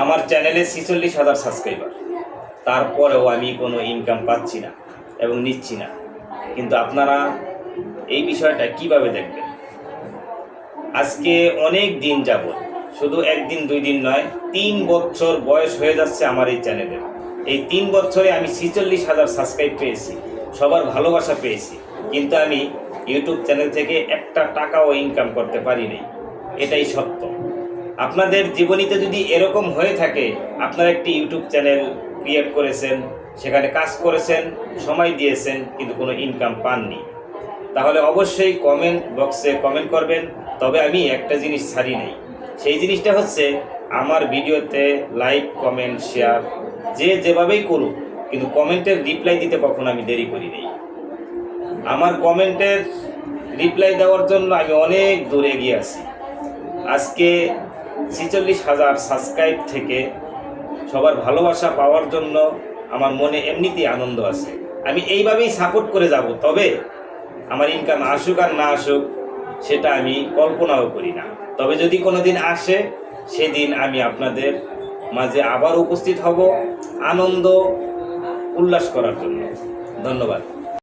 আমার চ্যানেলে ৪৬,০০০ সাবস্ক্রাইবার, তারপরেও আমি কোনো ইনকাম পাচ্ছি না এবং নিচ্ছি না। কিন্তু আপনারা এই বিষয়টা কিভাবে দেখবেন? আজকে অনেক দিন যাবত, শুধু একদিন দুই দিন নয়, ৩ বছর বয়স হয়ে যাচ্ছে আমার এই চ্যানেলের। এই ৩ বছরে আমি ৪৬,০০০ সাবস্ক্রাইব পেয়েছি, সবার ভালোবাসা পেয়েছি, কিন্তু আমি ইউটিউব চ্যানেল থেকে একটা টাকাও ইনকাম করতে পারিনি। এটাই সত্য। আপনাদের জীবনীতে যদি এরকম হয়ে থাকে, আপনারা একটি ইউটিউব চ্যানেল ক্রিয়েট করেছেন, সেখানে কাজ করেছেন, সময় দিয়েছেন, কিন্তু কোনো ইনকাম পাননি, তাহলে অবশ্যই কমেন্ট বক্সে কমেন্ট করবেন। তবে আমি একটা জিনিস ছাড়ি নাই, সেই জিনিসটা হচ্ছে আমার ভিডিওতে লাইক, কমেন্ট, শেয়ার যে যেভাবেই করুক, কিন্তু কমেন্টের রিপ্লাই দিতে কখনো আমি দেরি করি নাই। আমার কমেন্টের রিপ্লাই দেওয়ার জন্য আমি অনেক দূর এগিয়ে আছি। আজকে ৪৬,০০০ সাবস্ক্রাইব থেকে সবার ভালোবাসা পাওয়ার জন্য আমার মনে এমনিতেই আনন্দ আছে। আমি এইভাবেই সাপোর্ট করে যাব। তবে আমার ইনকাম আসুক আর না আসুক, সেটা আমি কল্পনাও করি না। তবে যদি কোনো দিন আসে, সেদিন আমি আপনাদের মাঝে আবার উপস্থিত হব আনন্দ উল্লাস করার জন্য। ধন্যবাদ।